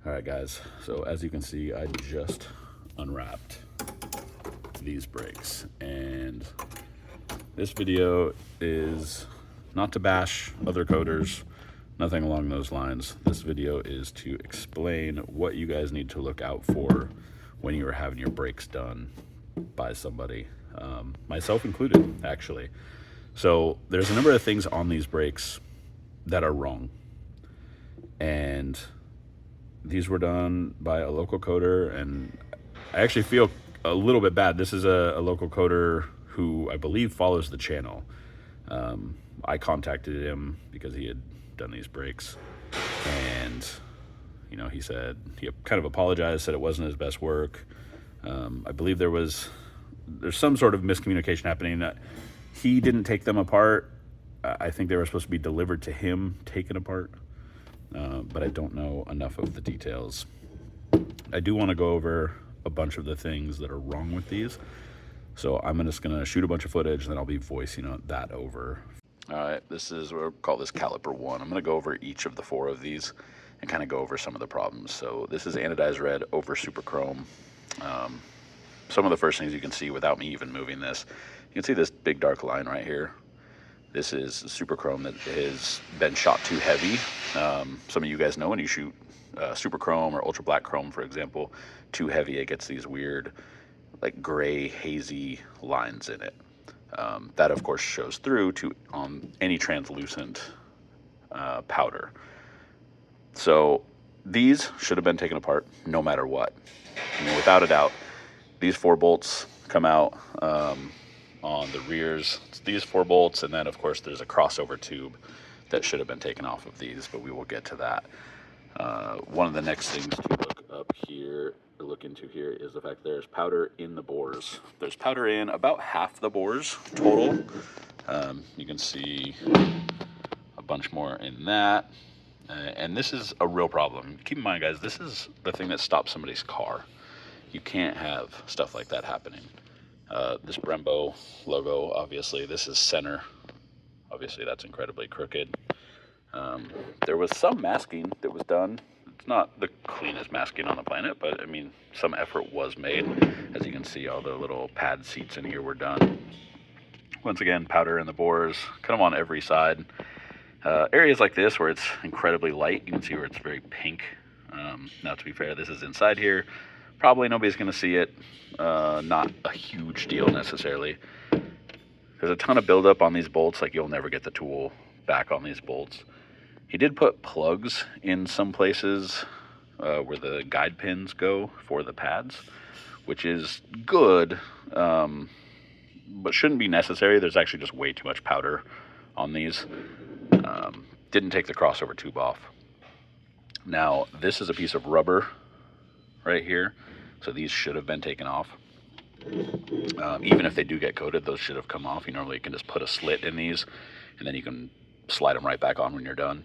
All right, guys, so as you can see, I just unwrapped these brakes, and this video is not to bash other coders, nothing along those lines. This video is to explain what you guys need to look out for when you are having your brakes done by somebody, myself included, actually. So there's a number of things on these brakes that are wrong, and these were done by a local coder, and I actually feel a little bit bad. This is a local coder who I believe follows the channel. I contacted him because he had done these brakes, and he said he kind of apologized, said it wasn't his best work. I believe there's some sort of miscommunication happening, that he didn't take them apart. I think they were supposed to be delivered to him taken apart, but I don't know enough of the details. I do want to go over a bunch of the things that are wrong with these, so I'm just going to shoot a bunch of footage, and then I'll be voicing that over. All right, this is what we'll call this caliper 1. I'm going to go over each of the 4 of these and kind of go over some of the problems. So this is anodized red over super chrome. Some of the first things you can see without me even moving this, you can see this big dark line right here. This is super chrome that has been shot too heavy. Some of you guys know when you shoot super chrome or ultra black chrome, for example, too heavy, it gets these weird, like gray, hazy lines in it. That, of course, shows through to on any translucent powder. So these should have been taken apart no matter what. I mean, without a doubt, these 4 bolts come out on the rears. It's these 4 bolts, and then, of course, there's a crossover tube that should have been taken off of these, but we will get to that. One of the next things to look into here is the fact there's powder in the bores. There's powder in about half the bores total. You can see a bunch more in that. And this is a real problem. Keep in mind, guys, this is the thing that stops somebody's car. You can't have stuff like that happening. This Brembo logo, obviously, this is center. Obviously, that's incredibly crooked. There was some masking that was done. It's not the cleanest masking on the planet, but I mean, some effort was made. As you can see, all the little pad seats in here were done. Once again, powder in the bores, kind of on every side. Areas like this where it's incredibly light, you can see where it's very pink. Now, to be fair, this is inside here. Probably nobody's going to see it. Not a huge deal necessarily. There's a ton of buildup on these bolts, like you'll never get the tool back on these bolts. He did put plugs in some places where the guide pins go for the pads, which is good, but shouldn't be necessary. There's actually just way too much powder on these. Didn't take the crossover tube off. Now, this is a piece of rubber right here, so these should have been taken off. Even if they do get coated, those should have come off. You normally can just put a slit in these, and then you can slide them right back on when you're done.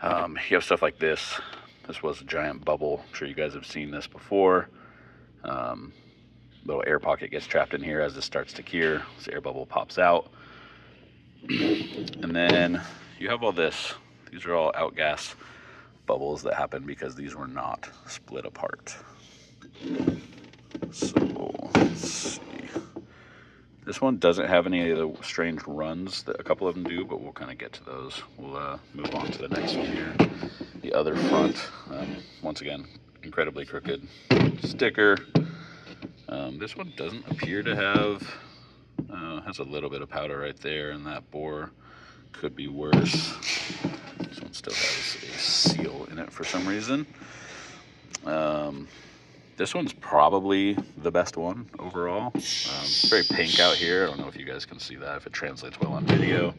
You have stuff like this. This was a giant bubble. I'm sure you guys have seen this before. Little air pocket gets trapped in here as this starts to cure. This air bubble pops out. And then you have all this. These are all outgas bubbles that happen because these were not split apart. So let's see. This one doesn't have any of the strange runs that a couple of them do, but we'll kind of get to those. We'll move on to the next one here. The other front, once again, incredibly crooked sticker. This one doesn't appear to have, has a little bit of powder right there, and that bore could be worse. This one still has a seal in it for some reason. This one's probably the best one overall. Very pink out here. I don't know if you guys can see that, if it translates well on video.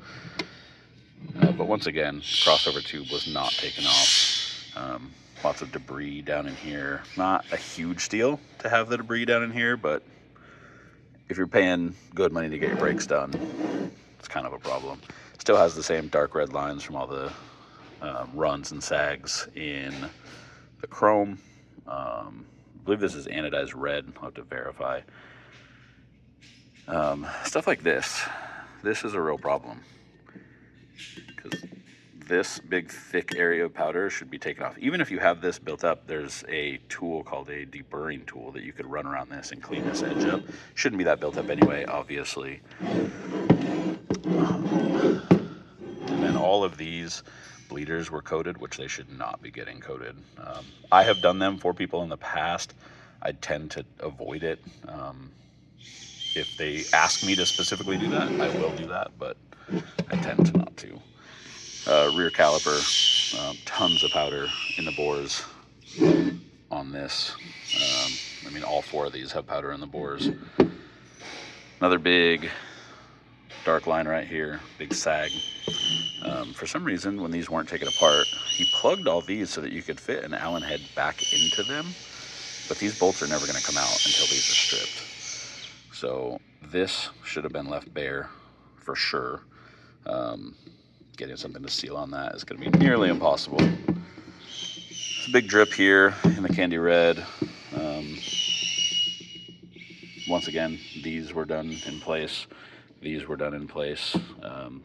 But once again, crossover tube was not taken off. Lots of debris down in here. Not a huge deal to have the debris down in here, but if you're paying good money to get your brakes done, it's kind of a problem. Still has the same dark red lines from all the runs and sags in the chrome. I believe this is anodized red. I'll have to verify. Stuff like this. This is a real problem, because this big thick area of powder should be taken off. Even if you have this built up, there's a tool called a deburring tool that you could run around this and clean this edge up. Shouldn't be that built up anyway, obviously. And then all of these bleeders were coated, which they should not be getting coated. I have done them for people in the past. I tend to avoid it. If they ask me to specifically do that, I will do that, but I tend to not to. Rear caliper, tons of powder in the bores on this. I mean, all four of these have powder in the bores. Another big dark line right here, big sag. For some reason, when these weren't taken apart, he plugged all these so that you could fit an Allen head back into them, but these bolts are never going to come out until these are stripped. So this should have been left bare for sure. Getting something to seal on that is going to be nearly impossible. It's a big drip here in the candy red. Once again, these were done in place. These were done in place.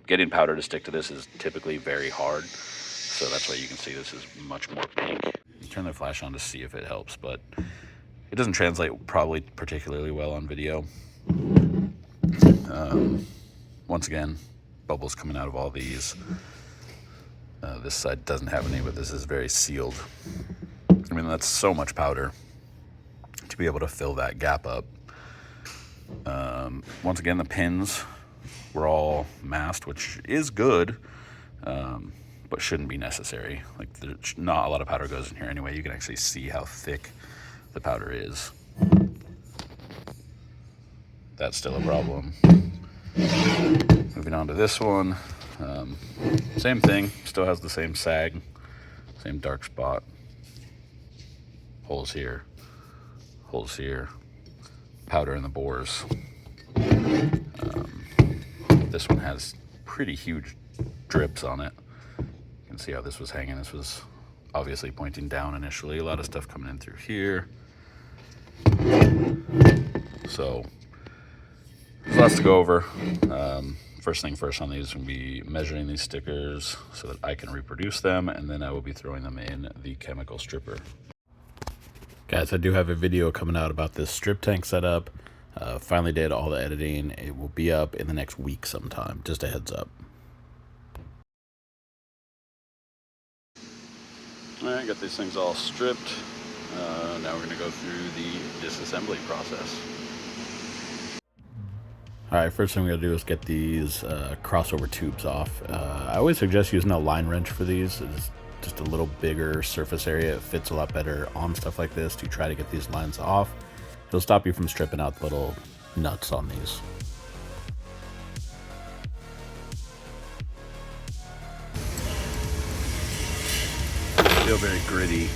Getting powder to stick to this is typically very hard, so that's why you can see this is much more pink. Turn the flash on to see if it helps, but it doesn't translate probably particularly well on video. Once again, bubbles coming out of all these. This side doesn't have any, but this is very sealed. I mean, that's so much powder to be able to fill that gap up. Once again, the pins were all masked, which is good, but shouldn't be necessary. Like, there's not a lot of powder goes in here anyway. You can actually see how thick the powder is. That's still a problem. Moving on to this one, same thing, still has the same sag, same dark spot, holes here, powder in the bores. This one has pretty huge drips on it. You can see how this was hanging. This was obviously pointing down initially. A lot of stuff coming in through here. So there's lots to go over. First thing first on these will be measuring these stickers so that I can reproduce them, and then I will be throwing them in the chemical stripper. Guys, I do have a video coming out about this strip tank setup. Finally did all the editing. It will be up in the next week sometime, just a heads up. All right, got these things all stripped. Now we're gonna go through the disassembly process. All right, first thing we're gonna do is get these crossover tubes off. I always suggest using a line wrench for these. It's just a little bigger surface area. It fits a lot better on stuff like this to try to get these lines off. It'll stop you from stripping out the little nuts on these. Feel very gritty.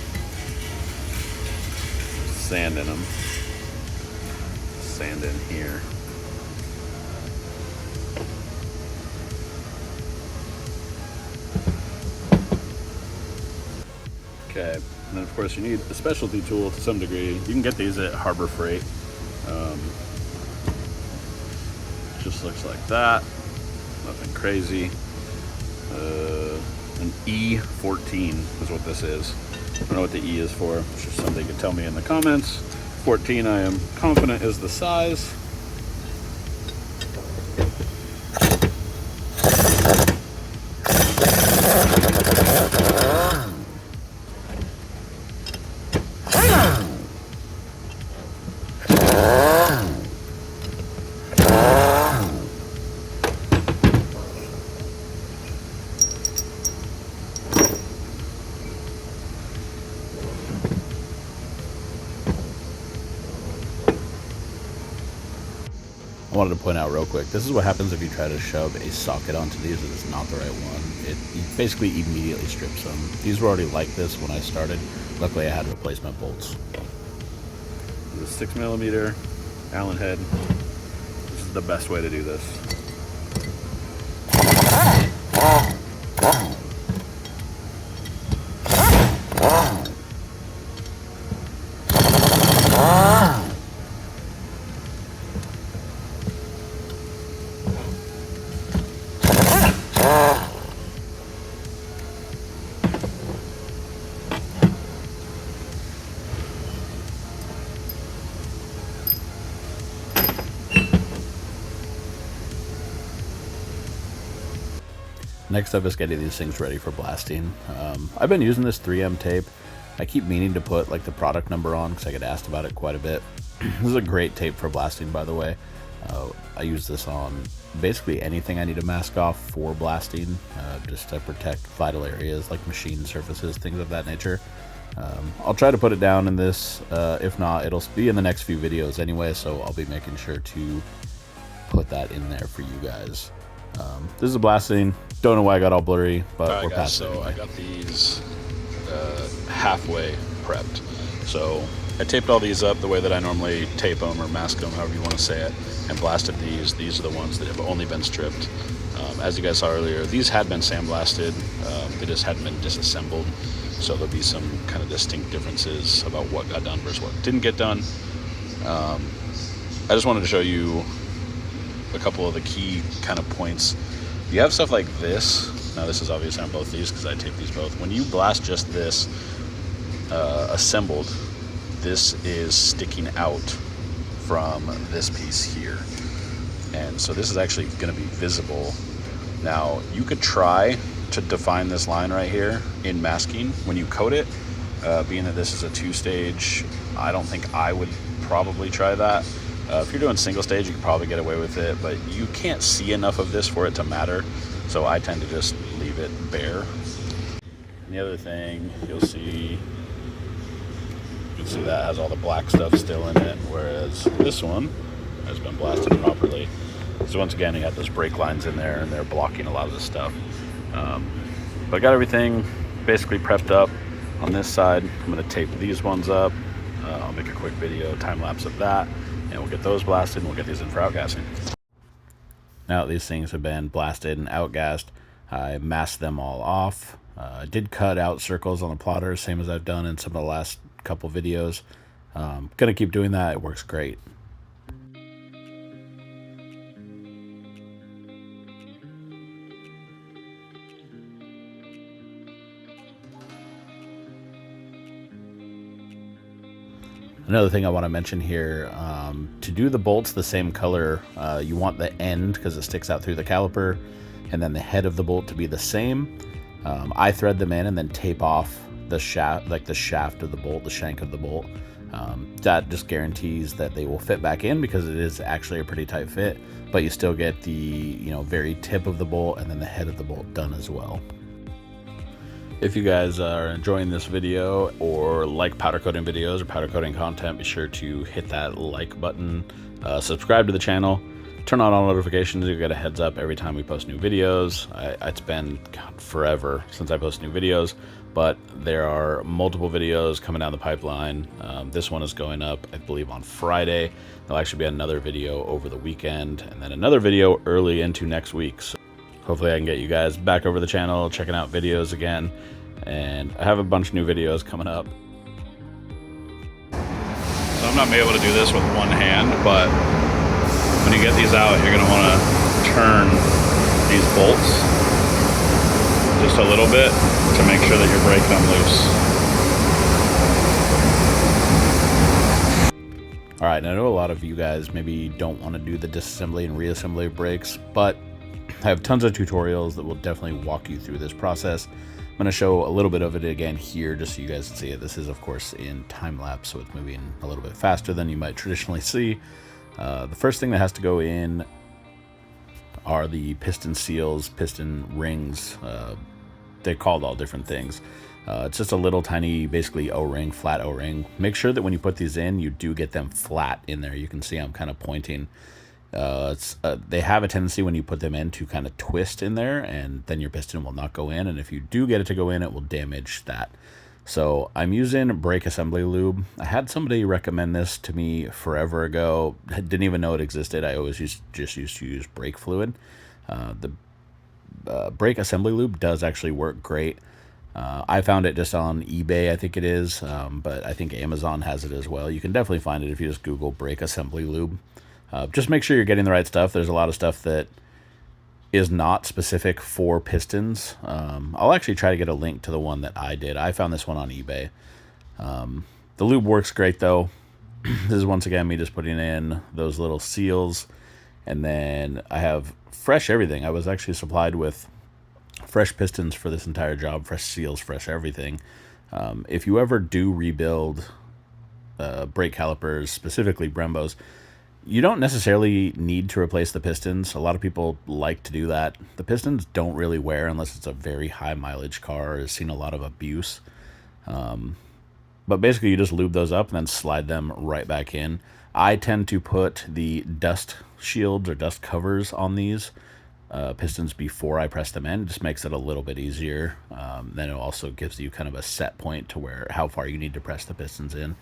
Sand in them. Sand in here. Okay, and then of course you need a specialty tool to some degree. You can get these at Harbor Freight. Just looks like that. Nothing crazy. An E14 is what this is. I don't know what the E is for. It's just something you can tell me in the comments. 14 I am confident is the size. I wanted to point out real quick, this is what happens if you try to shove a socket onto these and it's not the right one. It basically immediately strips them. These were already like this when I started. Luckily I had replacement bolts. This is a 6mm Allen head. This is the best way to do this. Next up is getting these things ready for blasting. I've been using this 3M tape. I keep meaning to put like the product number on because I get asked about it quite a bit. This is a great tape for blasting, by the way. I use this on basically anything I need to mask off for blasting, just to protect vital areas like machine surfaces, things of that nature. I'll try to put it down in this. If not, it'll be in the next few videos anyway, so I'll be making sure to put that in there for you guys. This is a blasting. Don't know why I got all blurry, but we're past it. So anyway. I got these halfway prepped. So I taped all these up the way that I normally tape them or mask them, however you want to say it, and blasted these. These are the ones that have only been stripped. As you guys saw earlier, these had been sandblasted. They just hadn't been disassembled. So there'll be some kind of distinct differences about what got done versus what didn't get done. I just wanted to show you a couple of the key kind of points. You have stuff like this. Now this is obviously on both these because I taped these both. When you blast just this assembled, this is sticking out from this piece here. And so this is actually going to be visible. Now you could try to define this line right here in masking when you coat it. Being that this is a 2-stage, I don't think I would probably try that. If you're doing single stage, you can probably get away with it, but you can't see enough of this for it to matter. So I tend to just leave it bare. And the other thing you'll see that has all the black stuff still in it, whereas this one has been blasted properly. So once again, you got those brake lines in there and they're blocking a lot of the stuff. But I got everything basically prepped up on this side. I'm going to tape these ones up. I'll make a quick video time lapse of that, and we'll get those blasted and we'll get these in for outgassing. Now that these things have been blasted and outgassed, I masked them all off. I did cut out circles on the plotter, same as I've done in some of the last couple videos. Gonna keep doing that. It works great. Another thing I want to mention here, to do the bolts the same color, you want the end, because it sticks out through the caliper, and then the head of the bolt to be the same. I thread them in and then tape off the shaft, like the shaft of the bolt, the shank of the bolt. That just guarantees that they will fit back in, because it is actually a pretty tight fit, but you still get the very tip of the bolt and then the head of the bolt done as well. If you guys are enjoying this video or like powder coating videos or powder coating content, be sure to hit that like button, subscribe to the channel, turn on all notifications. You'll get a heads up every time we post new videos. It's been forever since I post new videos, but there are multiple videos coming down the pipeline. This one is going up, I believe, on Friday. There'll actually be another video over the weekend, and then another video early into next week. So hopefully I can get you guys back over the channel, checking out videos again. And I have a bunch of new videos coming up. So I'm not able to do this with one hand, but when you get these out, you're gonna wanna turn these bolts just a little bit to make sure that you're breaking them loose. All right, and I know a lot of you guys maybe don't wanna do the disassembly and reassembly of brakes, but I have tons of tutorials that will definitely walk you through this process. I'm going to show a little bit of it again here just so you guys can see it. This is, of course, in time lapse, so it's moving a little bit faster than you might traditionally see. The first thing that has to go in are the piston seals, piston rings. They're called all different things. It's just a little tiny, basically O-ring, flat O-ring. Make sure that when you put these in, you do get them flat in there. You can see I'm kind of pointing. They have a tendency when you put them in to kind of twist in there, and then your piston will not go in, and if you do get it to go in, it will damage that. So I'm using brake assembly lube. I had somebody recommend this to me forever ago. I didn't even know it existed. I always just used to use brake fluid. The brake assembly lube does actually work great. I found it just on eBay, I think it is, but I think Amazon has it as well. You can definitely find it if you just Google brake assembly lube. Just make sure you're getting the right stuff. There's a lot of stuff that is not specific for pistons. I'll actually try to get a link to the one that I did. I found this one on eBay. The lube works great though. This is once again me just putting in those little seals, and then I have fresh everything. I was actually supplied with fresh pistons for this entire job, fresh seals, fresh everything. If you ever do rebuild brake calipers, specifically Brembos, you don't necessarily need to replace the pistons. A lot of people like to do that. The pistons don't really wear unless it's a very high mileage car. It's seen a lot of abuse. But basically you just lube those up and then slide them right back in. I tend to put the dust shields or dust covers on these pistons before I press them in. It just makes it a little bit easier. Then it also gives you kind of a set point to where how far you need to press the pistons in.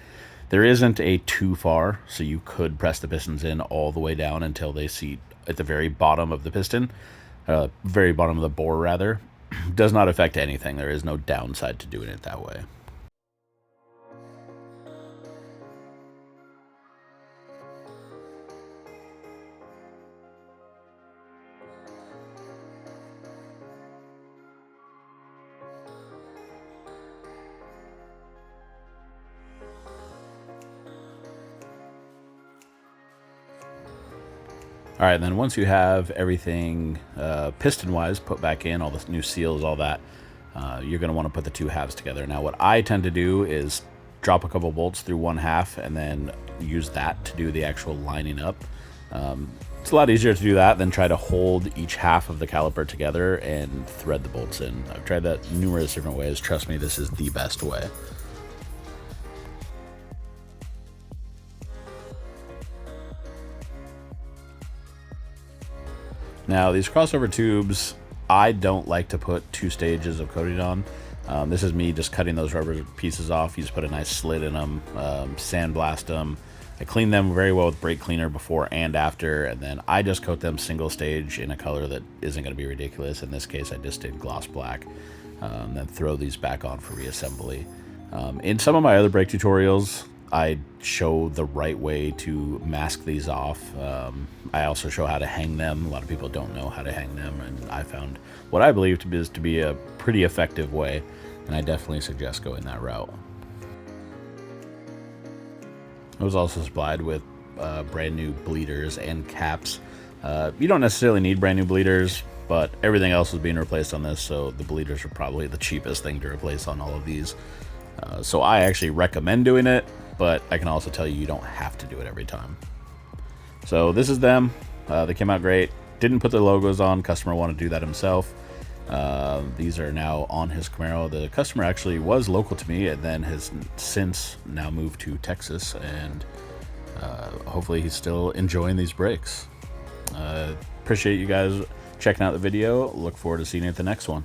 There isn't a too far, so you could press the pistons in all the way down until they seat at the very bottom of the piston, very bottom of the bore rather. Does not affect anything. There is no downside to doing it that way. All right, then once you have everything piston-wise put back in, all the new seals, all that, you're going to want to put the two halves together. Now, what I tend to do is drop a couple bolts through one half and then use that to do the actual lining up. It's a lot easier to do that than try to hold each half of the caliper together and thread the bolts in. I've tried that numerous different ways. Trust me, this is the best way. Now, these crossover tubes, I don't like to put 2 stages of coating on. This is me just cutting those rubber pieces off. You just put a nice slit in them, sandblast them. I clean them very well with brake cleaner before and after, and then I just coat them single stage in a color that isn't going to be ridiculous. In this case, I just did gloss black. Then throw these back on for reassembly. In some of my other brake tutorials, I show the right way to mask these off. I also show how to hang them. A lot of people don't know how to hang them, and I found what I believe to be a pretty effective way, and I definitely suggest going that route. I was also supplied with brand new bleeders and caps. You don't necessarily need brand new bleeders, but everything else was being replaced on this, so the bleeders are probably the cheapest thing to replace on all of these. So I actually recommend doing it, but I can also tell you you don't have to do it every time. So this is them. They came out great. Didn't put the logos on. Customer wanted to do that himself. These are now on his Camaro. The customer actually was local to me and then has since now moved to Texas, and hopefully he's still enjoying these brakes. Appreciate you guys checking out the video. Look forward to seeing you at the next one.